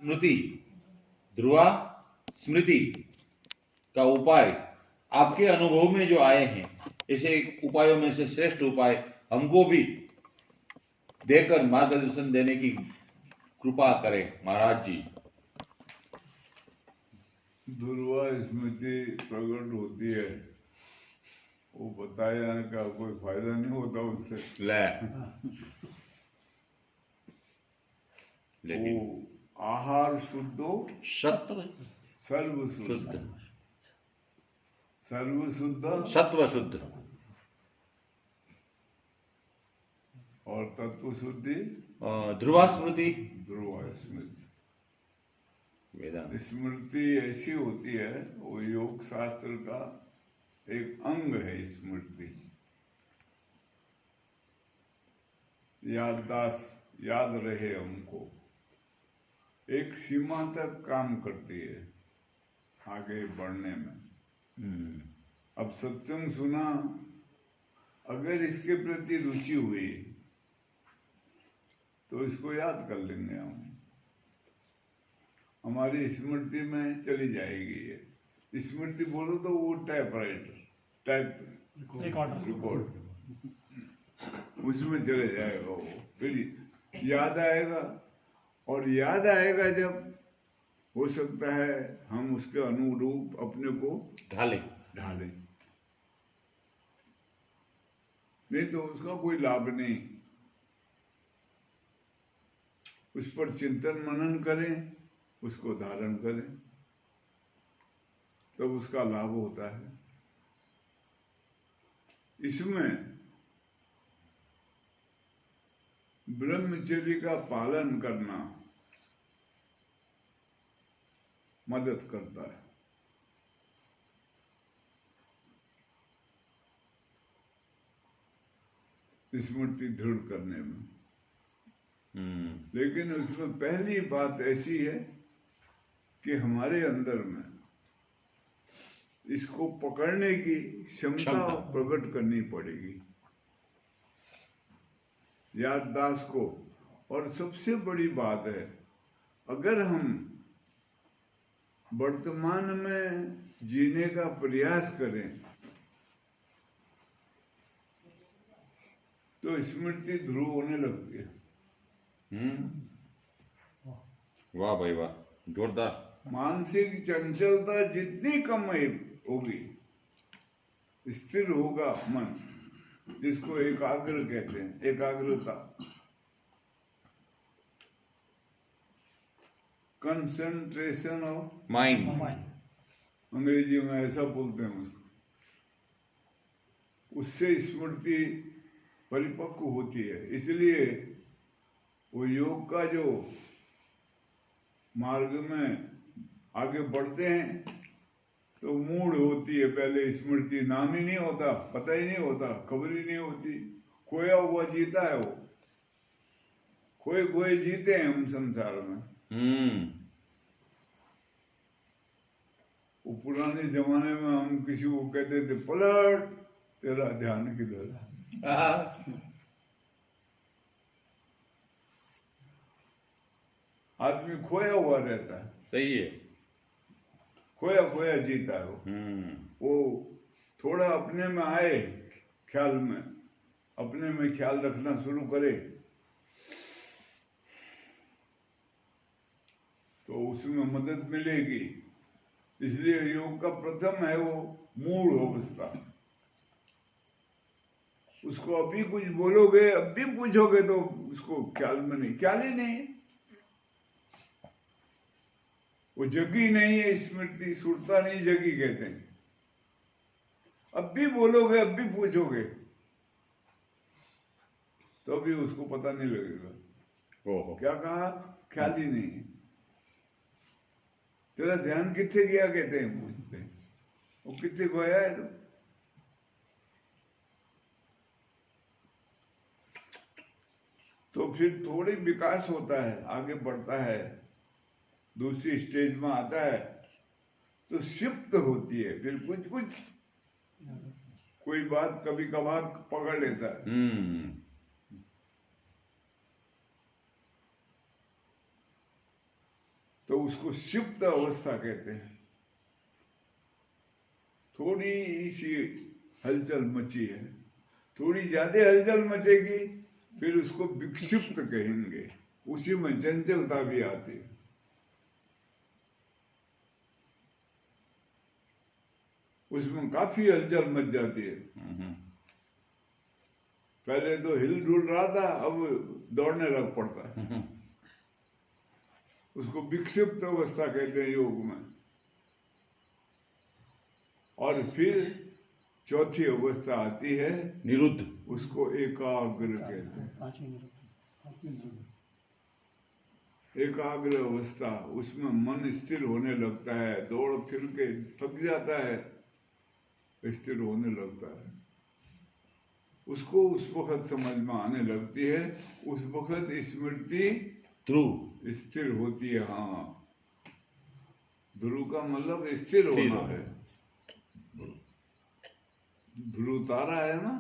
स्मृति, ध्रुवा स्मृति का उपाय आपके अनुभव में जो आए हैं, ऐसे उपायों में से श्रेष्ठ उपाय हमको भी देकर मार्गदर्शन देने की कृपा करें महाराज जी। ध्रुवा स्मृति प्रकट होती है, वो बताए जाने का कोई फायदा नहीं होता उससे। लेकिन वो आहार शुद्धो सत्व सर्व शुद्ध, सर्व शुद्ध सत्व शुद्ध और तत्व शुद्धि ध्रुवा स्मृति। ध्रुवा स्मृति, वेदांत स्मृति ऐसी होती है, वो योग शास्त्र का एक अंग है। स्मृति याददाश्त, याद रहे हमको, एक सीमा तक काम करती है आगे बढ़ने में। अब सत्संग सुना, अगर इसके प्रति रुचि हुई तो इसको याद कर लेंगे हम, हमारी स्मृति में चली जाएगी ये। स्मृति बोलो तो वो टाइपराइटर, टाइप रिकॉर्ड, उसमें चले जाएगा वो, फिर याद आएगा। और याद आएगा जब, हो सकता है हम उसके अनुरूप अपने को ढालें, नहीं तो उसका कोई लाभ नहीं। उस पर चिंतन मनन करें, उसको धारण करें, तब तो उसका लाभ होता है। इसमें ब्रह्मचर्य का पालन करना मदद करता है। स्मृति दृढ़ करने में। लेकिन उसमें पहली बात ऐसी है कि हमारे अंदर में इसको पकड़ने की क्षमता प्रकट करनी पड़ेगी, याददाश्त को। और सबसे बड़ी बात है, अगर हम वर्तमान में जीने का प्रयास करें तो स्मृति ध्रुव होने लगती है। वाह भाई वाह, जोरदार। मानसिक चंचलता जितनी कम होगी, स्थिर होगा मन, जिसको एकाग्र कहते हैं, एकाग्रता, कंसंट्रेशन ऑफ माइंड, अंग्रेजी में ऐसा बोलते हैं उसको। उससे स्मृति परिपक्व होती है। इसलिए वो योग का जो मार्ग में आगे बढ़ते हैं तो मूड होती है, पहले स्मृति, नाम ही नहीं होता, पता ही नहीं होता, खबर ही नहीं होती, खोया हुआ जीता है वो। खोए खोए जीते हैं हम संसार में। वो पुराने जमाने में हम किसी को कहते थे, पलट तेरा ध्यान किधर। आदमी खोया हुआ रहता है। सही है, खोया खोया जीता है वो थोड़ा अपने में आए, ख्याल में, अपने में ख्याल रखना शुरू करे तो उसमें मदद मिलेगी। इसलिए योग का प्रथम है वो मूढ़ अवस्था। उसको अभी कुछ बोलोगे, अभी पूछोगे तो उसको ख्याल में नहीं, ख्याल ही नहीं, वो जगी नहीं है स्मृति, सुरता नहीं जगी कहते हैं। अब भी बोलोगे, अब भी पूछोगे तो भी उसको पता नहीं लगेगा। क्या कहा, ख्याल ही नहीं है। तेरा ध्यान कितने गया कहते हैं, पूछते हैं, वो कितने गया है तो फिर थोड़ी विकास होता है, आगे बढ़ता है, दूसरी स्टेज में आता है तो शिफ्ट होती है। फिर कुछ कुछ कोई बात कभी कभार पकड़ लेता है। तो उसको सिप्त अवस्था कहते हैं। थोड़ी सी हलचल मची है, थोड़ी ज्यादा हलचल मचेगी, फिर उसको विक्षिप्त कहेंगे। उसी में चंचलता भी आती है। उसमें काफी हलचल मच जाती है। पहले तो हिल डुल रहा था, अब दौड़ने लग पड़ता है। उसको विक्षिप्त अवस्था कहते हैं योग में। और फिर चौथी अवस्था आती है निरुद्ध, उसको एकाग्र कहते हैं। एकाग्र अवस्था, उसमें मन स्थिर होने लगता है, दौड़ फिर के थक जाता है, स्थिर होने लगता है। उसको उस वक्त समझ में आने लगती है, उस वक्त स्मृति ध्रुव स्थिर होती है। हाँ, ध्रुव का मतलब स्थिर होना है। ध्रुव तारा है ना,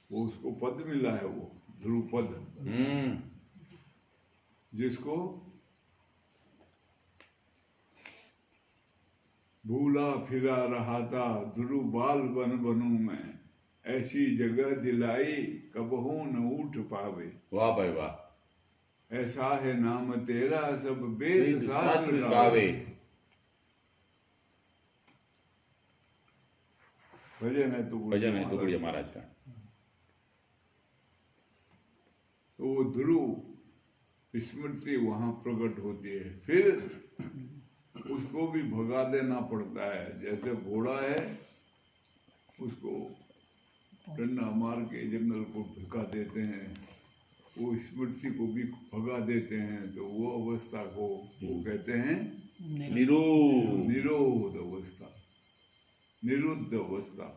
वो उसको पद मिला है, वो ध्रुव पद, जिसको भूला फिरा रहा था ध्रुव बाल बन बनू में, ऐसी जगह दिलाई कबहू न उठ पावे। वाह भाई वाह। ऐसा है नाम तेरा सब वेद शास्त्र शास्त्र गावे। गावे। भजन है भजन है टुकड़िया महाराज का। तो वो ध्रुव स्मृति वहां प्रकट होती है। फिर उसको भी भगा देना पड़ता है। जैसे घोड़ा है, उसको डंडा मार के जंगल को भगा देते हैं, वो स्मृति को भी भगा देते हैं। तो वो अवस्था को वो कहते हैं निरोध अवस्था, निरुद्ध अवस्था।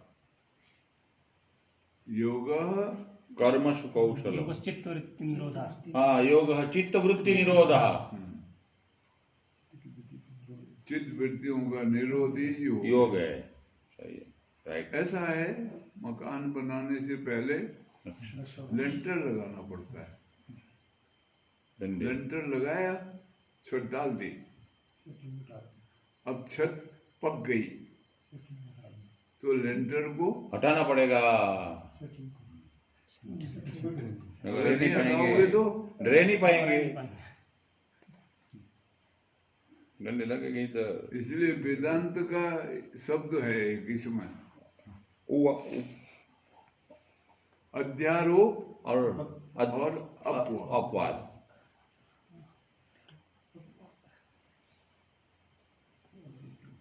योग कर्मसु कौशल, चित्तवृत्ति निरोधः। हाँ, योग चित्तवृत्ति निरोधः। चित्त वृत्तियों का निरोध ही योग है। सही है, राइट। ऐसा है, मकान बनाने से पहले लेंटर लगाना पड़ता है। लेंटर लगाया, छत डाल दी, अब छत पक गई तो लेंटर को हटाना पड़ेगा। अगर नहीं हटाओगे तो रह नहीं पाएंगे, डंडे लगेगी तो। इसलिए वेदांत का शब्द है एक इसमें, अध्यारोप और अपवाद।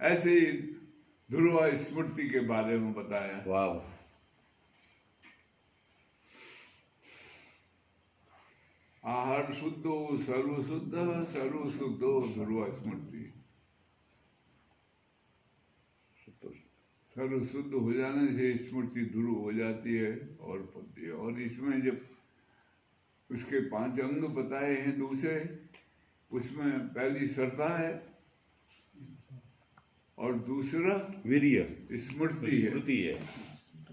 ऐसे ही ध्रुव स्मृति के बारे में बताया। वाह। आहार शुद्धो सर्व शुद्ध, सर्व शुद्धो ध्रुव स्मृति। सर्व शुद्ध हो जाने से स्मृति ध्रुव हो जाती है और पड़ती है। और इसमें जब उसके 5 अंग बताए हैं दूसरे, उसमें पहली श्रद्धा है और दूसरा वीर्य स्मृति है,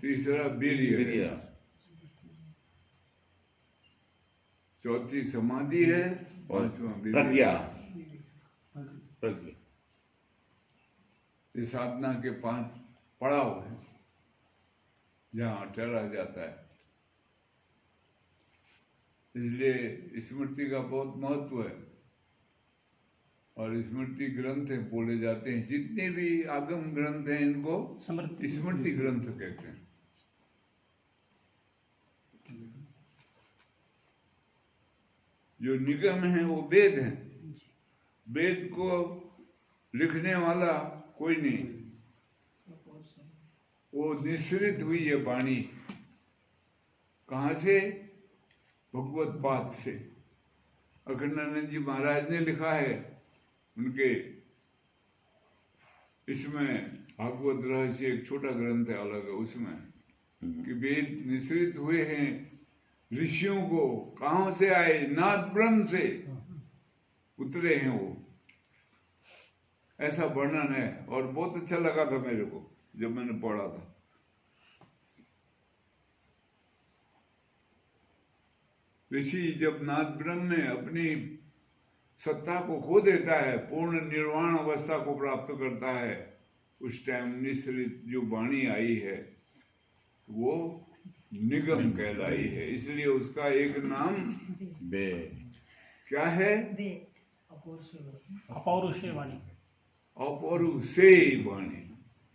तीसरा वीर्य है, चौथी समाधि है, पांचवा प्रज्ञा। ये साधना के 5 पड़ाव है जहाँ ठहरा जाता है। इसलिए स्मृति का बहुत महत्व है और स्मृति ग्रंथ बोले जाते हैं। जितने भी आगम ग्रंथ हैं इनको स्मृति ग्रंथ कहते हैं। जो निगम है वो वेद है। वेद को लिखने वाला कोई नहीं, वो निश्रित हुई है वाणी। कहाँ से? भगवत पाद से। अखंडानंद जी महाराज ने लिखा है उनके इसमें, भागवत रहस्य एक छोटा ग्रंथ है अलग है, उसमें कि वेद निश्रित हुए हैं ऋषियों को। कहाँ से आए? नाद ब्रह्म से उतरे हैं वो। ऐसा वर्णन है और बहुत अच्छा लगा था मेरे को जब मैंने पढ़ा था। ऋषि जब नाद ब्रह्म में अपनी सत्ता को खो देता है, पूर्ण निर्वाण अवस्था को प्राप्त करता है, उस टाइम निश्रित जो वाणी आई है वो निगम कहलाई है। इसलिए उसका एक नाम बे क्या है? अपौरुषेय वाणी। अपौरुषेय वाणी।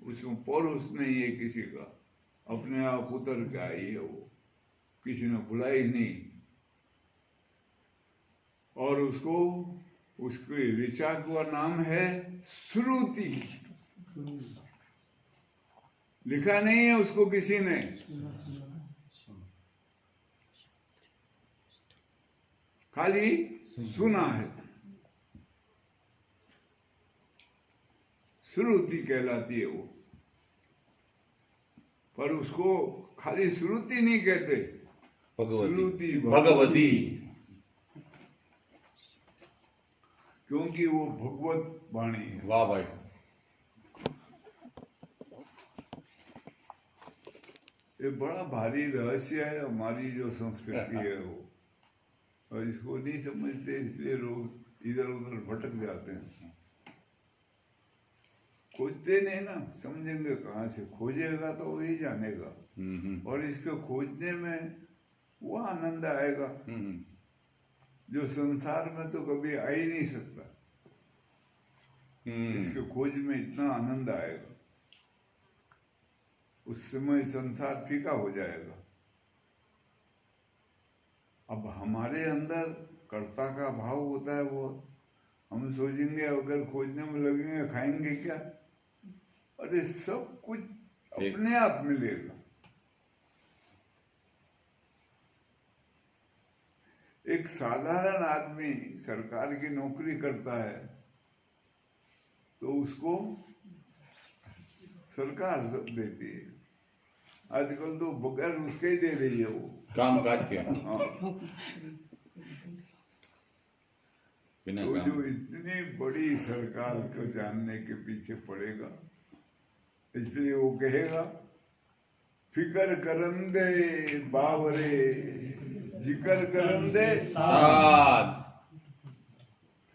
उसमें पौरुष नहीं है किसी का, अपने आप उतर के आई है वो, किसी ने बुलाई नहीं। और उसको उसके ऋचा का नाम है श्रुति। लिखा नहीं है उसको किसी ने, खाली सुना है। श्रुति कहलाती है वो, पर उसको खाली श्रुति नहीं कहते, श्रुति भगवती, क्योंकि वो भगवत वाणी है। वाह भाई। ये बड़ा भारी रहस्य है हमारी जो संस्कृति है वो, और इसको नहीं समझते, इसलिए लोग इधर उधर भटक जाते हैं। खोजते नहीं ना, समझेंगे कहाँ से? खोजेगा तो वही जानेगा। और इसके खोजने में वो आनंद आएगा जो संसार में तो कभी आ ही नहीं सकता। इसके खोज में इतना आनंद आएगा, उस समय संसार फीका हो जाएगा। अब हमारे अंदर कर्ता का भाव होता है बहुत। हम सोचेंगे अगर खोजने में लगेंगे खाएंगे क्या? अरे सब कुछ अपने आप मिलेगा। एक साधारण आदमी सरकार की नौकरी करता है तो उसको सरकार सब देती है। आजकल तो बगैर उसके ही दे रही है वो काम काज के। हाँ। तो जो इतनी बड़ी सरकार को जानने के पीछे पड़ेगा, इसलिए वो कहेगा फिकर करन दे बावरे, जिकर करन दे साथ,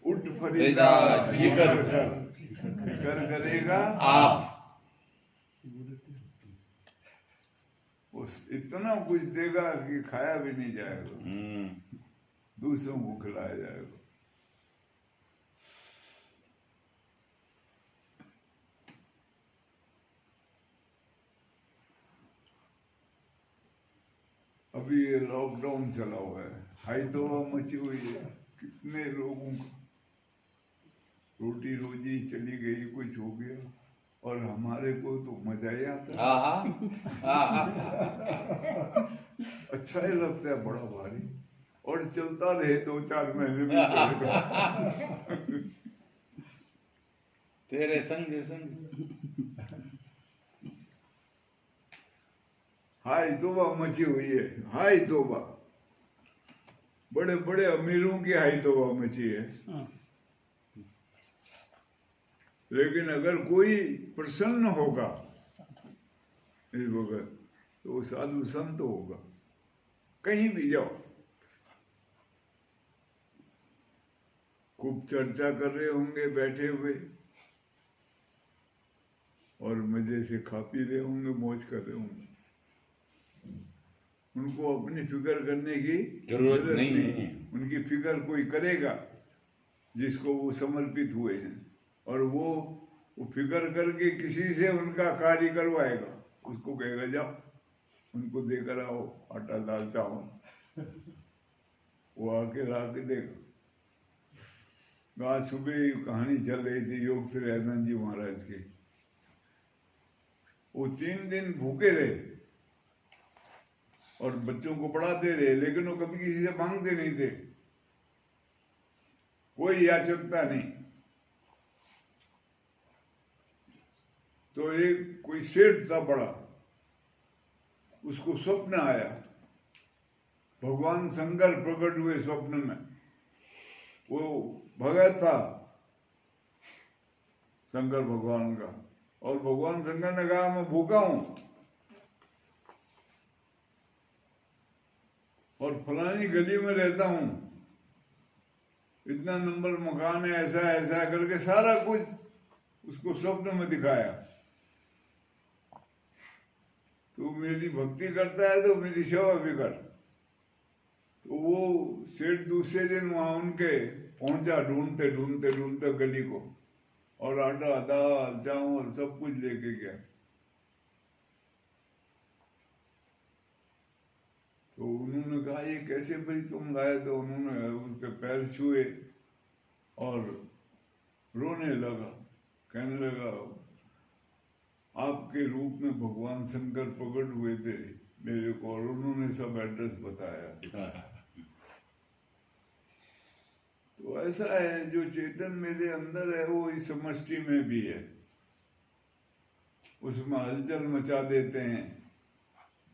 उठ फरीदा जिकर कर, फिकर करेगा आप। उस इतना कुछ देगा कि खाया भी नहीं जाएगा, दूसरों को खिलाया जाएगा। अभी ये लॉकडाउन चला हुआ है, हाई तौबा मची हुई है। कितने लोगों का रोटी रोजी चली गई, कुछ हो गया, और हमारे को तो मजा ही आता है। अच्छा ही लगता है, बड़ा भारी। और चलता रहे 2-4 महीने में चलेगा। तेरे संग संग हाय तौबा मची हुई है, हाय तौबा। बड़े बड़े अमीरों की हाय तौबा मची है। लेकिन अगर कोई प्रसन्न होगा इस वक्त तो वो साधु संत होगा। कहीं भी जाओ, खूब चर्चा कर रहे होंगे बैठे हुए, और मजे से खा पी रहे होंगे, मौज कर रहे होंगे। उनको अपनी फिक्र करने की जरूरत नहीं है। उनकी फिक्र कोई करेगा जिसको वो समर्पित हुए हैं, और वो फिक्र करके किसी से उनका कार्य करवाएगा। उसको कहेगा जाओ उनको देकर आओ आटा दाल चावल, वो आके ला के देगा। आज सुबह ही कहानी चल रही थी योग श्री आनंद जी महाराज की। वो 3 दिन भूखे रहे और बच्चों को पढ़ाते रहे, लेकिन वो कभी किसी से मांगते नहीं थे, कोई याचकता नहीं। तो एक कोई सेठ था बड़ा, उसको स्वप्न आया, भगवान शंकर प्रकट हुए स्वप्न में। वो भगत था शंकर भगवान का, और भगवान शंकर ने कहा मैं भूखा हूं और फलानी गली में रहता हूं, इतना नंबर मकान है, ऐसा ऐसा करके सारा कुछ उसको स्वप्न में दिखाया। तू मेरी भक्ति करता है तो मेरी सेवा भी कर। तो वो सेठ दूसरे दिन वहां उनके पहुंचा, ढूंढते ढूंढते ढूंढते गली को, और आटा दाल चावल सब कुछ लेके गया। तो उन्होंने कहा ये कैसे भाई तुम लाए? तो उन्होंने उसके पैर छुए और रोने लगा, कहने लगा आपके रूप में भगवान शंकर प्रकट हुए थे मेरे को, और उन्होंने सब एड्रेस बताया। तो ऐसा है, जो चेतन मेरे अंदर है वो इस समष्टि में भी है, उसमें हलचल मचा देते हैं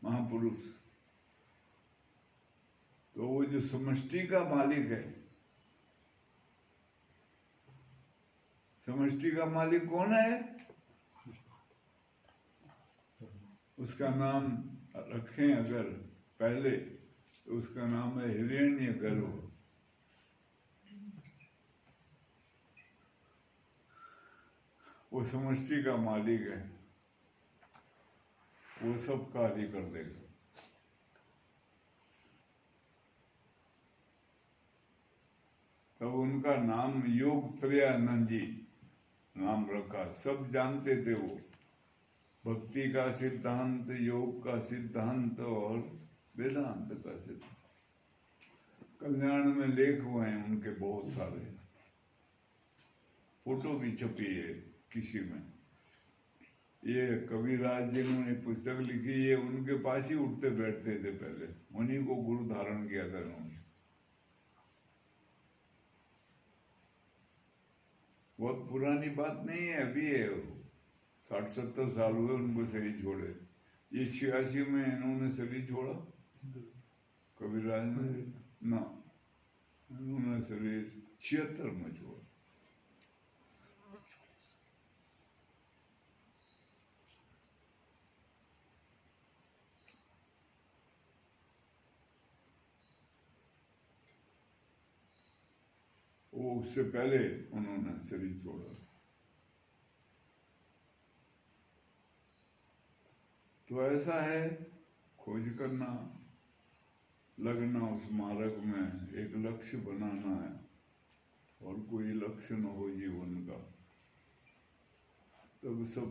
महापुरुष। तो वो जो समष्टि का मालिक है, समष्टि का मालिक कौन है? उसका नाम रखें अगर पहले, तो उसका नाम है हिरण्यगर्भ। वो समष्टि का मालिक है, वो सब कार्य कर देगा। तब उनका नाम योग त्रयानंद जी नाम रखा। सब जानते थे वो, भक्ति का सिद्धांत, योग का सिद्धांत और वेदांत का सिद्धांत। कल्याण में लेख हुए हैं उनके बहुत सारे, फोटो भी छपी है किसी में। ये कविराज जिन्होंने पुस्तक लिखी, ये उनके पास ही उठते बैठते थे पहले, उन्हीं को गुरु धारण किया था उन्होंने। बहुत पुरानी बात नहीं है, अभी है, 60-70 साल हुए उनको शरीर छोड़े। ये 86 में इन्होंने शरीर छोड़ा, कविराज ने ना, इन्होंने शरीर 76 में छोड़ा। वो उससे पहले उन्होंने शरीर छोड़ा। तो ऐसा है, खोज करना, लगना उस मार्ग में, एक लक्ष्य बनाना है, और कोई लक्ष्य न हो जीवन का, तब सब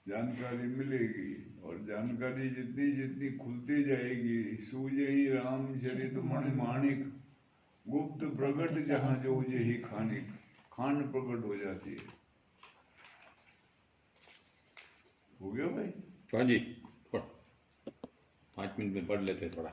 जानकारी मिलेगी। और जानकारी जितनी जितनी खुलती जाएगी, सूझे ही राम चरित मणि माणिक, गुप्त प्रकट जहाँ जो यही खानिक, खान प्रकट हो जाती है। हो गया भाई? हाँ जी, 5 मिनट में पढ़ लेते थोड़ा।